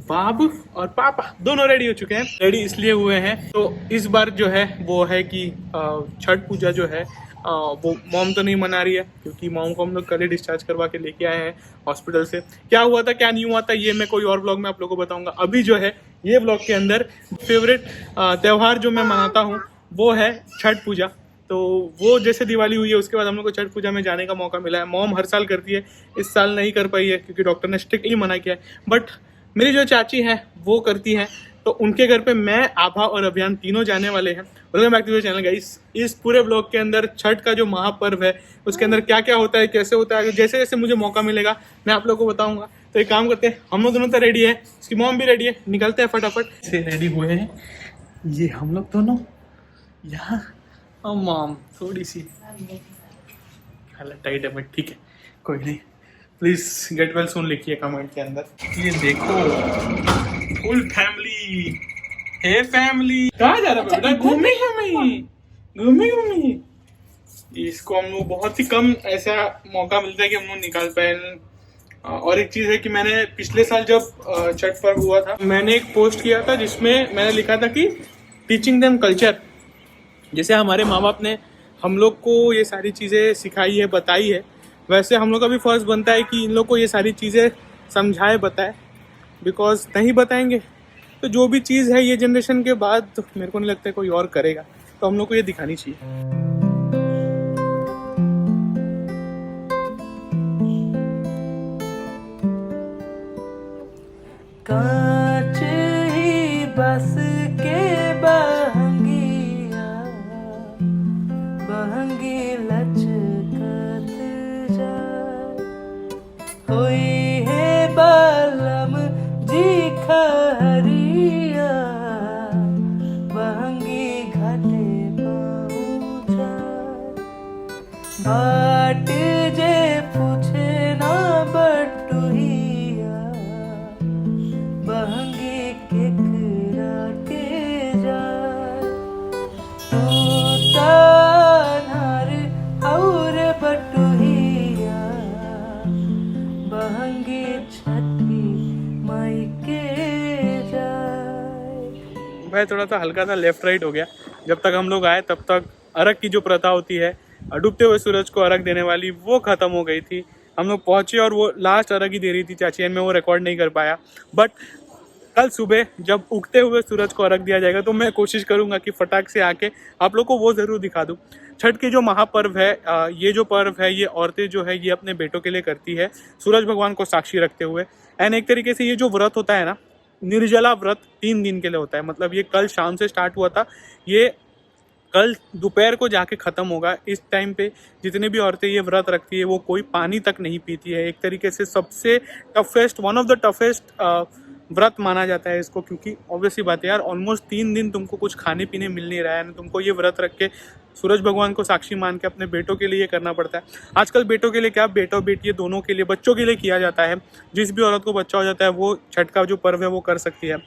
बाबू और पापा दोनों रेडी हो चुके हैं। रेडी इसलिए हुए हैं तो इस बार जो है वो है कि छठ पूजा जो है वो मॉम तो नहीं मना रही है, क्योंकि मॉम को हम लोग कल ही डिस्चार्ज करवा के लेके आए हैं हॉस्पिटल से। क्या हुआ था क्या नहीं हुआ था ये मैं कोई और व्लॉग में आप लोगों को बताऊंगा। अभी जो है ये व्लॉग के अंदर फेवरेट त्यौहार जो मैं मनाता हूँ वो है छठ पूजा। तो वो जैसे दिवाली हुई है उसके बाद हम लोग को छठ पूजा में जाने का मौका मिला है। मॉम हर साल करती है, इस साल नहीं कर पाई है क्योंकि डॉक्टर ने स्ट्रिक्टली मना किया है। बट मेरी जो चाची हैं वो करती हैं, तो उनके घर पे मैं, आभा और अभियान तीनों जाने वाले हैं। Welcome back to the channel guys. इस पूरे ब्लॉग के अंदर छठ का जो महापर्व है उसके अंदर क्या क्या होता है, कैसे होता है, जैसे जैसे मुझे मौका मिलेगा मैं आप लोगों को बताऊंगा। तो एक काम करते हैं, हम लोग दोनों तो रेडी है, इसकी मॉम भी रेडी है, निकलते हैं फटाफट से। रेडी हुए हैं ये हम लोग दोनों यहाँ। मॉम थोड़ी सी हालत टाइट है बट ठीक है, कोई नहीं। प्लीज गेट वेल सून लिखिए कमेंट के अंदर। ये देखो फुल फैमिली है। फैमिली कहाँ जा रहा है बेटा? घूमे घूमे। इसको हम लोग बहुत ही कम ऐसा मौका मिलता है कि हम लोग निकाल पाए। और एक चीज है कि मैंने पिछले साल जब छठ पर्व हुआ था मैंने एक पोस्ट किया था जिसमें मैंने लिखा था कि टीचिंग देम कल्चर। जैसे हमारे माँ बाप ने हम लोग को ये सारी चीज़ें सिखाई है, बताई है, वैसे हम लोग का भी फर्ज बनता है कि इन लोग को ये सारी चीज़ें समझाए, बताए। बिकॉज नहीं बताएंगे तो जो भी चीज़ है ये जनरेशन के बाद तो मेरे को नहीं लगता है कोई और करेगा, तो हम लोग को ये दिखानी चाहिए। कांच ही बस के बहंगी लचकत जाए, हुई है बालम जी खरिया, बहंगी घाटे पहुँचा, बाट जे पूछे ना बटुहिया, बहंगी केकरा के जाए, तू और बटुहिया, बहंगी छठी माई के जाए। भाई थोड़ा सा हल्का सा लेफ्ट राइट हो गया। जब तक हम लोग आए तब तक अर्घ की जो प्रथा होती है, डूबते हुए सूरज को अर्घ देने वाली, वो खत्म हो गई थी। हम लोग पहुंचे और वो लास्ट अर्घ ही दे रही थी चाची, एंड मैं वो रिकॉर्ड नहीं कर पाया। बट कल सुबह जब उगते हुए सूरज को अर्घ दिया जाएगा तो मैं कोशिश करूंगा कि फटाक से आके आप लोग को वो ज़रूर दिखा दूं। छठ के जो महापर्व है, ये जो पर्व है ये औरतें जो है ये अपने बेटों के लिए करती है, सूरज भगवान को साक्षी रखते हुए। एंड एक तरीके से ये जो व्रत होता है ना, निर्जला व्रत 3 दिन के लिए होता है। मतलब ये कल शाम से स्टार्ट हुआ था, ये कल दोपहर को जाके ख़त्म होगा। इस टाइम पे जितने भी औरतें ये व्रत रखती है वो कोई पानी तक नहीं पीती है। एक तरीके से सबसे toughest, one of the toughest व्रत माना जाता है इसको, क्योंकि ऑब्वियसली बात है यार, ऑलमोस्ट 3 दिन तुमको कुछ खाने पीने मिल नहीं रहा है, तुमको ये व्रत रख के सूरज भगवान को साक्षी मान के अपने बेटों के लिए करना पड़ता है। आजकल बेटों के लिए क्या, बेटों बेटी दोनों के लिए, बच्चों के लिए किया जाता है। जिस भी औरत को बच्चा हो जाता है वो छठ का जो पर्व है वो कर सकती है।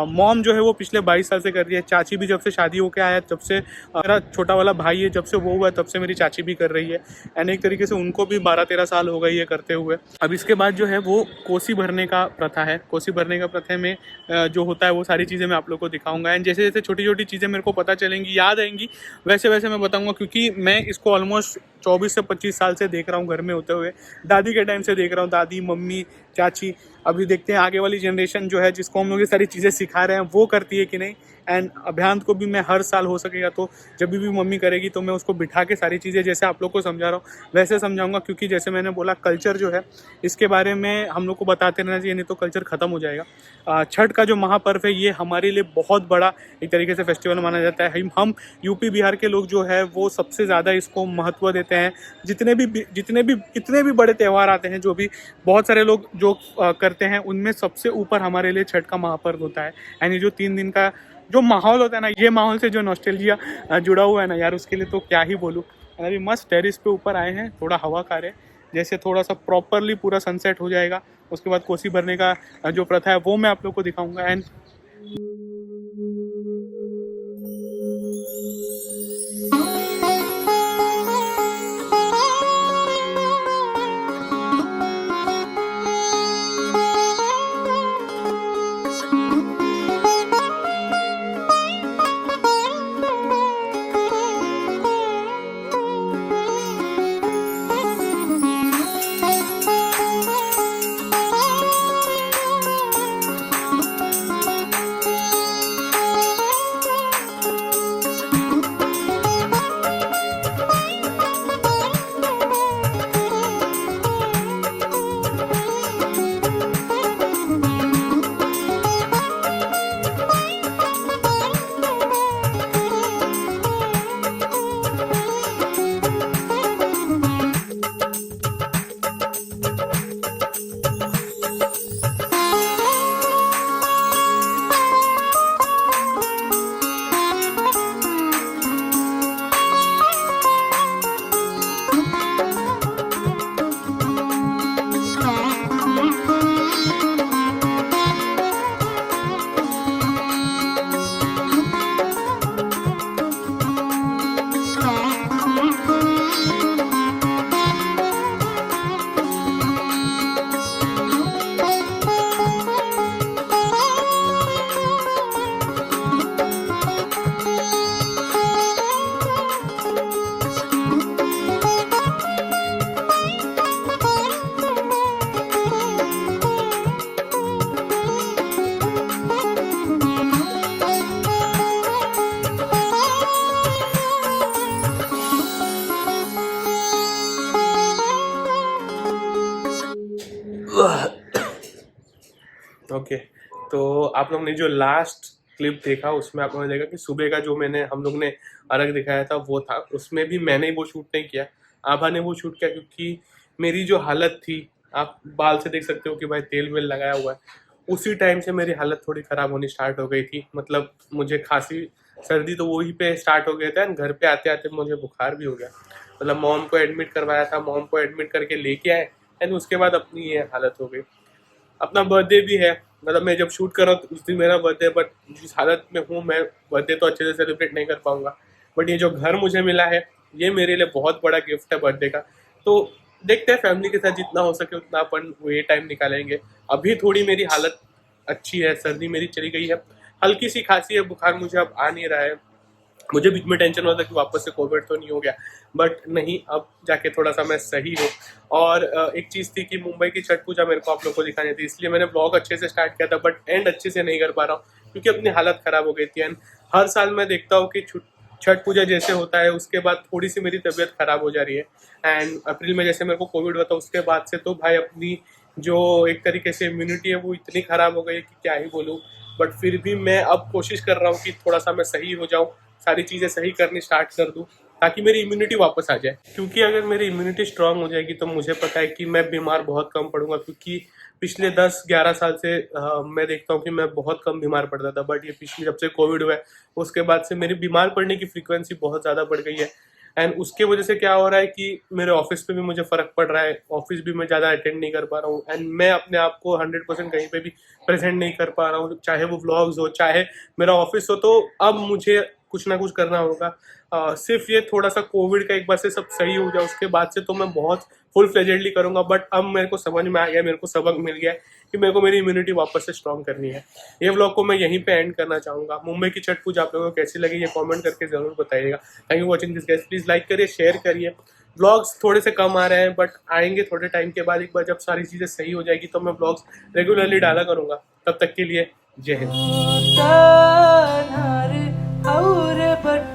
मॉम जो है वो पिछले 22 साल से कर रही है। चाची भी जब से शादी होकर आया, जब से मेरा छोटा वाला भाई है जब से वो हुआ है तब से मेरी चाची भी कर रही है। एंड एक तरीके से उनको भी 12-13 साल हो गई है करते हुए। अब इसके बाद जो है वो कोसी भरने का प्रथा है। कोसी भरने का प्रथा में जो होता है वो सारी चीज़ें मैं आप लोग को दिखाऊंगा। एंड जैसे जैसे छोटी छोटी चीज़ें मेरे को पता चलेंगी, याद आएंगी, वैसे वैसे मैं बताऊंगा, क्योंकि मैं इसको ऑलमोस्ट 24 से 25 साल से देख रहा हूँ घर में होते हुए। दादी के टाइम से देख रहा हूँ, दादी, मम्मी, चाची। अभी देखते हैं आगे वाली जनरेशन जो है जिसको हम लोग ये सारी चीज़ें सिखा रहे हैं वो करती है कि नहीं। एंड अभियान को भी मैं हर साल हो सकेगा तो जब भी मम्मी करेगी तो मैं उसको बिठा के सारी चीज़ें जैसे आप लोग को समझा रहा हूँ वैसे समझाऊंगा, क्योंकि जैसे मैंने बोला कल्चर जो है इसके बारे में हम लोग को बताते रहना चाहिए, नहीं तो कल्चर ख़त्म हो जाएगा। छठ का जो महापर्व है ये हमारे लिए बहुत बड़ा एक तरीके से फेस्टिवल माना जाता है। हम यूपी बिहार के लोग जो है वो सबसे ज़्यादा इसको महत्व देते हैं। जितने भी बड़े त्यौहार आते हैं, जो भी बहुत सारे लोग जो करते हैं, उनमें सबसे ऊपर हमारे लिए छठ का महापर्व होता है। एंड ये जो 3 दिन का जो माहौल होता है ना, ये माहौल से जो नॉस्टैल्जिया जुड़ा हुआ है ना यार, उसके लिए तो क्या ही बोलूँ। अभी मस्त टेरिस पे ऊपर आए हैं, थोड़ा हवा खा रहे हैं। जैसे थोड़ा सा प्रॉपरली पूरा सनसेट हो जाएगा उसके बाद कोसी भरने का जो प्रथा है वो मैं आप लोग को दिखाऊंगा। एंड ओके, तो आप लोग ने जो लास्ट क्लिप देखा उसमें आप लोगों ने देखा कि सुबह का जो हम लोग ने अर्घ दिखाया था वो था। उसमें भी मैंने वो शूट नहीं किया, आभा ने वो शूट किया, क्योंकि मेरी जो हालत थी, आप बाल से देख सकते हो कि भाई तेल वेल लगाया हुआ है। उसी टाइम से मेरी हालत थोड़ी ख़राब होनी स्टार्ट हो गई थी। मतलब मुझे खांसी सर्दी तो वहीं पे स्टार्ट हो गया था, एंड घर पे आते आते मुझे बुखार भी हो गया। मतलब मॉम को एडमिट करवाया था, मॉम को एडमिट करके लेके आए, एंड उसके बाद अपनी ये हालत हो गई। अपना बर्थडे भी है, मतलब मैं जब शूट कर रहा हूँ उस दिन मेरा बर्थडे, बट जिस हालत में हूँ मैं बर्थडे तो अच्छे से सेलिब्रेट नहीं कर पाऊंगा। बट ये जो घर मुझे मिला है ये मेरे लिए बहुत बड़ा गिफ्ट है बर्थडे का। तो देखते हैं फैमिली के साथ जितना हो सके उतना अपन वो ये टाइम निकालेंगे। अभी थोड़ी मेरी हालत अच्छी है, सर्दी मेरी चली गई है, हल्की सी खांसी है, बुखार मुझे अब आ नहीं रहा है। मुझे बीच में टेंशन हुआ था कि वापस से कोविड तो नहीं हो गया, बट नहीं, अब जाके थोड़ा सा मैं सही हूँ। और एक चीज़ थी कि मुंबई की छठ पूजा मेरे को आप लोग को दिखानी थी, इसलिए मैंने ब्लॉग अच्छे से स्टार्ट किया था, बट एंड अच्छे से नहीं कर पा रहा हूँ क्योंकि अपनी हालत ख़राब हो गई थी। एंड हर साल मैं देखता हूँ कि छठ पूजा जैसे होता है उसके बाद थोड़ी सी मेरी तबीयत ख़राब हो जा रही है। एंड अप्रैल में जैसे मेरे को कोविड हुआ था उसके बाद से तो भाई अपनी जो एक तरीके से इम्यूनिटी है वो इतनी ख़राब हो गई है कि क्या ही बोलूँ। बट फिर भी मैं अब कोशिश कर रहा हूँ कि थोड़ा सा मैं सही हो जाऊँ, सारी चीज़ें सही करनी स्टार्ट कर दूँ ताकि मेरी इम्यूनिटी वापस आ जाए। क्योंकि अगर मेरी इम्यूनिटी स्ट्रांग हो जाएगी तो मुझे पता है कि मैं बीमार बहुत कम पड़ूंगा, क्योंकि पिछले 10-11 साल से मैं देखता हूँ कि मैं बहुत कम बीमार पड़ता था। बट ये पिछले जब से कोविड हुआ है उसके बाद से मेरी बीमार पड़ने की फ्रीक्वेंसी बहुत ज़्यादा बढ़ गई है। एंड उसके वजह से क्या हो रहा है कि मेरे ऑफिस पे भी मुझे फ़र्क पड़ रहा है, ऑफिस भी मैं ज़्यादा अटेंड नहीं कर पा रहा हूँ, एंड मैं अपने आप को 100% कहीं पे भी प्रेजेंट नहीं कर पा रहा हूँ, चाहे वो व्लॉग्स हो चाहे मेरा ऑफिस हो। तो अब मुझे कुछ ना कुछ करना होगा। सिर्फ ये थोड़ा सा कोविड का एक बार से सब सही हो जाए उसके बाद से तो मैं बहुत फुल फ्लेजेडली करूंगा। बट अब मेरे को समझ में आ गया, मेरे को सबक मिल गया है कि मेरे को मेरी इम्यूनिटी वापस से स्ट्रॉन्ग करनी है। ये व्लॉग को मैं यहीं पे एंड करना चाहूँगा। मुंबई की छठ पूजा आप लोगों को कैसी लगी ये कमेंट करके ज़रूर बताइएगा। Thank you watching this guys, please like करिए, शेयर करिए। व्लॉग्स थोड़े से कम आ रहे हैं बट आएंगे थोड़े टाइम के बाद, एक बार जब सारी चीज़ें सही हो जाएगी तो मैं व्लॉग्स रेगुलरली डाला करूँगा। तब तक के लिए जय हिंद। तानार और बट